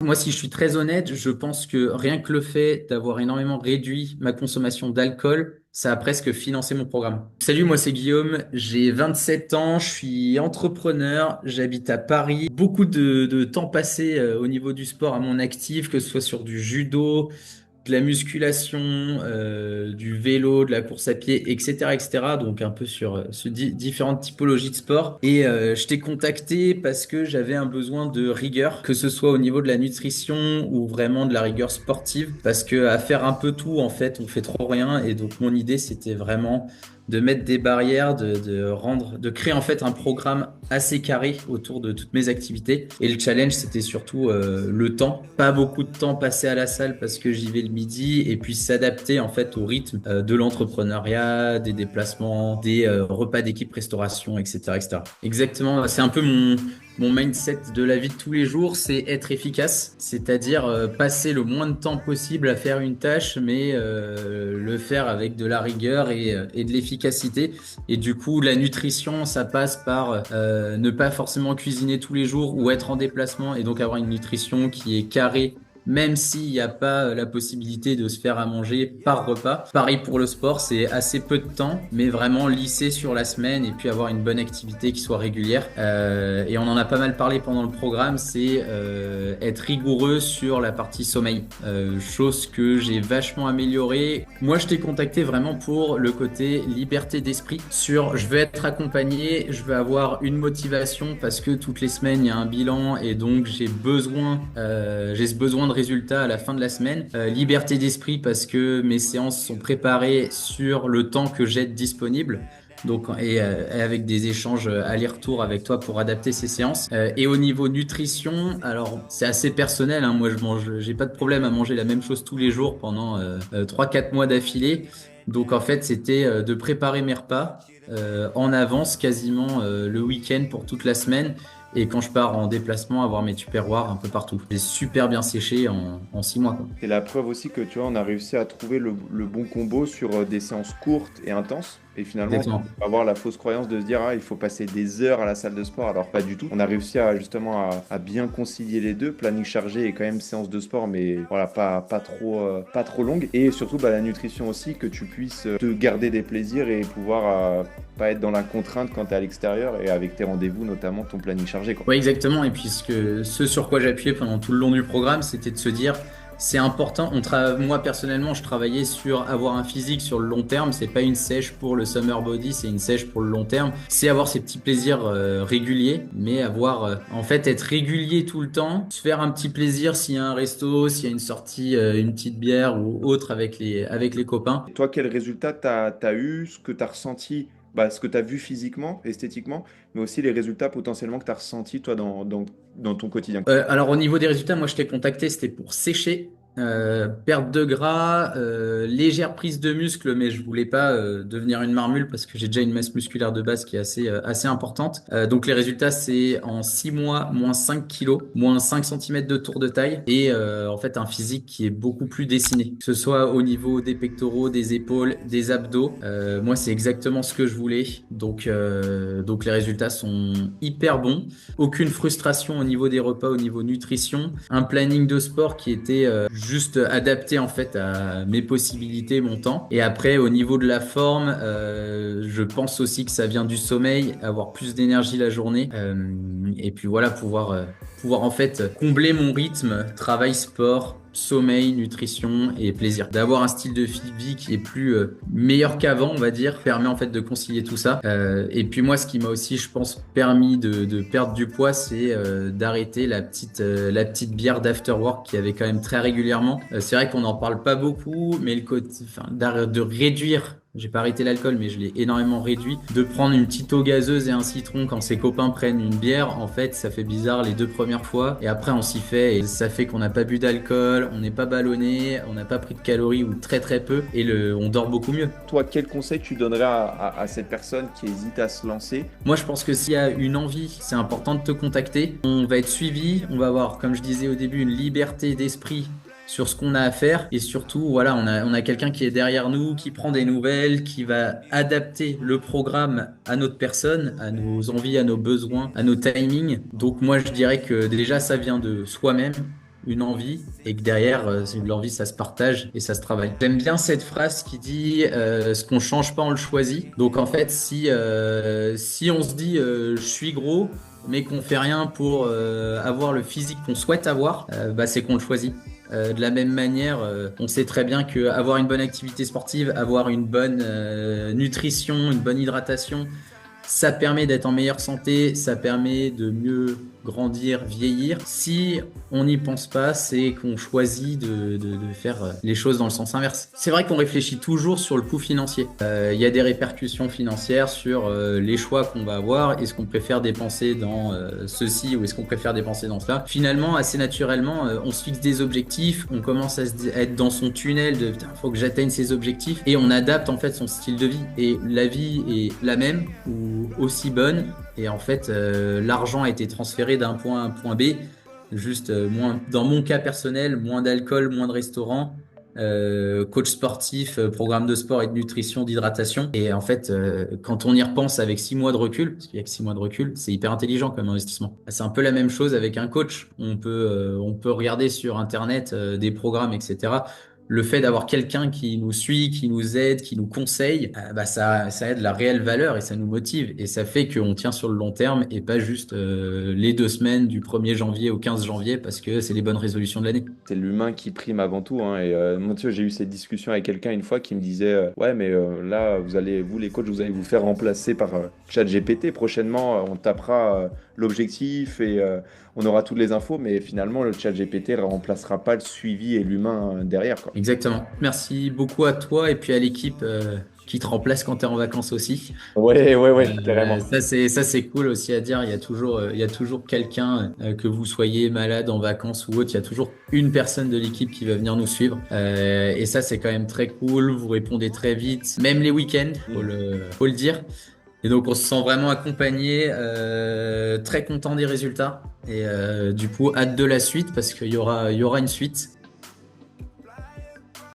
moi, si je suis très honnête, je pense que rien que le fait d'avoir énormément réduit ma consommation d'alcool, ça a presque financé mon programme. Salut, moi c'est Guillaume, j'ai 27 ans, je suis entrepreneur, j'habite à Paris. Beaucoup de temps passé au niveau du sport à mon actif, que ce soit sur du judo, de la musculation, du vélo, de la course à pied, etc., etc. Donc un peu sur différentes typologies de sport. Et je t'ai contacté parce que j'avais un besoin de rigueur, que ce soit au niveau de la nutrition ou vraiment de la rigueur sportive, parce que à faire un peu tout, en fait, on fait trop rien. Et donc mon idée, c'était vraiment de mettre des barrières, de créer en fait un programme assez carré autour de toutes mes activités. Et le challenge, c'était surtout le temps. Pas beaucoup de temps passé à la salle parce que j'y vais le midi et puis s'adapter en fait au rythme de l'entrepreneuriat, des déplacements, des repas d'équipe restauration, etc., etc. Exactement. C'est un peu mon mindset de la vie de tous les jours, c'est être efficace, c'est-à-dire passer le moins de temps possible à faire une tâche, mais le faire avec de la rigueur et de l'efficacité. Et du coup, la nutrition, ça passe par ne pas forcément cuisiner tous les jours ou être en déplacement et donc avoir une nutrition qui est carrée. Même s'il n'y a pas la possibilité de se faire à manger par repas. Pareil pour le sport, c'est assez peu de temps, mais vraiment lisser sur la semaine et puis avoir une bonne activité qui soit régulière. Et on en a pas mal parlé pendant le programme, c'est être rigoureux sur la partie sommeil. Chose que j'ai vachement améliorée. Moi, je t'ai contacté vraiment pour le côté liberté d'esprit sur je veux être accompagné, je veux avoir une motivation parce que toutes les semaines, il y a un bilan et donc j'ai ce besoin de résultats à la fin de la semaine. Liberté d'esprit parce que mes séances sont préparées sur le temps que j'ai disponible. Donc, et avec des échanges aller-retour avec toi pour adapter ces séances. Et au niveau nutrition, alors c'est assez personnel, hein. Moi, j'ai pas de problème à manger la même chose tous les jours pendant 3-4 mois d'affilée. Donc en fait, c'était de préparer mes repas en avance quasiment le week-end pour toute la semaine. Et quand je pars en déplacement, avoir mes tupperwares un peu partout. J'ai super bien séché en 6 mois, quoi. C'est la preuve aussi que tu vois, on a réussi à trouver le bon combo sur des séances courtes et intenses. Et finalement, Exactement. avoir la fausse croyance de se dire, ah, il faut passer des heures à la salle de sport, alors pas du tout. On a réussi à justement à bien concilier les deux, planning chargé et quand même séance de sport, mais voilà, pas trop longue. Et surtout, bah, la nutrition aussi, que tu puisses te garder des plaisirs et pouvoir pas être dans la contrainte quand tu es à l'extérieur et avec tes rendez-vous, notamment ton planning chargé, quoi. Oui, exactement. Et puis ce sur quoi j'appuyais pendant tout le long du programme, c'était de se dire, c'est important. Moi personnellement, je travaillais sur avoir un physique sur le long terme. C'est pas une sèche pour le summer body, c'est une sèche pour le long terme. C'est avoir ces petits plaisirs réguliers, mais avoir en fait être régulier tout le temps, se faire un petit plaisir s'il y a un resto, s'il y a une sortie, une petite bière ou autre avec les copains. Et toi, quel résultat t'as eu, ce que tu as ressenti, bah, ce que tu as vu physiquement, esthétiquement, mais aussi les résultats potentiellement que tu as ressentis, toi, dans ton quotidien? Alors au niveau des résultats, moi je t'ai contacté, c'était pour sécher, perte de gras, légère prise de muscle, mais je voulais pas devenir une marmule parce que j'ai déjà une masse musculaire de base qui est assez importante. Donc les résultats, c'est en 6 mois, moins 5 kilos, moins 5 centimètres de tour de taille et en fait un physique qui est beaucoup plus dessiné, que ce soit au niveau des pectoraux, des épaules, des abdos. Moi c'est exactement ce que je voulais. Donc les résultats sont hyper bons. Aucune frustration au niveau des repas, au niveau nutrition. Un planning de sport qui était juste adapté en fait à mes possibilités, mon temps. Et après, au niveau de la forme, je pense aussi que ça vient du sommeil, avoir plus d'énergie la journée. Et puis voilà, pouvoir en fait combler mon rythme, travail, sport, sommeil, nutrition et plaisir. D'avoir un style de vie qui est plus meilleur qu'avant, on va dire, permet en fait de concilier tout ça. Et puis moi, ce qui m'a aussi, je pense, permis de perdre du poids, c'est d'arrêter la petite bière d'afterwork qu'il y avait quand même très régulièrement. C'est vrai qu'on n'en parle pas beaucoup, mais le côté, enfin, de réduire. J'ai pas arrêté l'alcool, mais je l'ai énormément réduit. De prendre une petite eau gazeuse et un citron quand ses copains prennent une bière, en fait, ça fait bizarre les 2 premières fois. Et après, on s'y fait et ça fait qu'on n'a pas bu d'alcool, on n'est pas ballonné, on n'a pas pris de calories ou très très peu et on dort beaucoup mieux. Toi, quel conseil tu donnerais à cette personne qui hésite à se lancer? Moi, je pense que s'il y a une envie, c'est important de te contacter. On va être suivi, on va avoir, comme je disais au début, une liberté d'esprit sur ce qu'on a à faire. Et surtout, voilà, on a quelqu'un qui est derrière nous, qui prend des nouvelles, qui va adapter le programme à notre personne, à nos envies, à nos besoins, à nos timings. Donc moi, je dirais que déjà, ça vient de soi-même. une envie et que derrière, l'envie, ça se partage et ça se travaille. J'aime bien cette phrase qui dit ce qu'on change pas, on le choisit. Donc en fait, si on se dit je suis gros, mais qu'on fait rien pour avoir le physique qu'on souhaite avoir, bah, c'est qu'on le choisit. De la même manière, on sait très bien que avoir une bonne activité sportive, avoir une bonne nutrition, une bonne hydratation, ça permet d'être en meilleure santé, ça permet de mieux grandir, vieillir. Si on n'y pense pas, c'est qu'on choisit de faire les choses dans le sens inverse. C'est vrai qu'on réfléchit toujours sur le coût financier. Il y a des répercussions financières sur les choix qu'on va avoir. Est-ce qu'on préfère dépenser dans ceci ou est-ce qu'on préfère dépenser dans cela? Finalement, assez naturellement, on se fixe des objectifs, on commence à être dans son tunnel de putain, faut que j'atteigne ces objectifs et on adapte en fait son style de vie. Et la vie est la même ou aussi bonne. Et en fait, l'argent a été transféré d'un point à un point B. Juste moins, dans mon cas personnel, moins d'alcool, moins de restaurants, coach sportif, programme de sport et de nutrition, d'hydratation. Et en fait, quand on y repense avec 6 mois de recul, parce qu'il y a que 6 mois de recul, c'est hyper intelligent comme investissement. C'est un peu la même chose avec un coach. On peut regarder sur Internet des programmes, etc. Le fait d'avoir quelqu'un qui nous suit, qui nous aide, qui nous conseille, bah ça aide la réelle valeur et ça nous motive. Et ça fait qu'on tient sur le long terme et pas juste les 2 semaines du 1er janvier au 15 janvier parce que c'est les bonnes résolutions de l'année. C'est l'humain qui prime avant tout, hein, et moi, tu vois, j'ai eu cette discussion avec quelqu'un une fois qui me disait ouais, mais là, vous les coachs, vous allez vous faire remplacer par ChatGPT. Prochainement, on tapera l'objectif et on aura toutes les infos, mais finalement, le ChatGPT ne remplacera pas le suivi et l'humain derrière, quoi. Exactement. Merci beaucoup à toi et puis à l'équipe qui te remplace quand tu es en vacances aussi. Ouais, ouais, ouais, carrément. Ça c'est cool aussi à dire. Il y a toujours quelqu'un que vous soyez malade en vacances ou autre, il y a toujours une personne de l'équipe qui va venir nous suivre. Et ça c'est quand même très cool. Vous répondez très vite, même les week-ends, faut le dire. Et donc on se sent vraiment accompagné, très content des résultats. Et du coup hâte de la suite parce qu'il y aura une suite.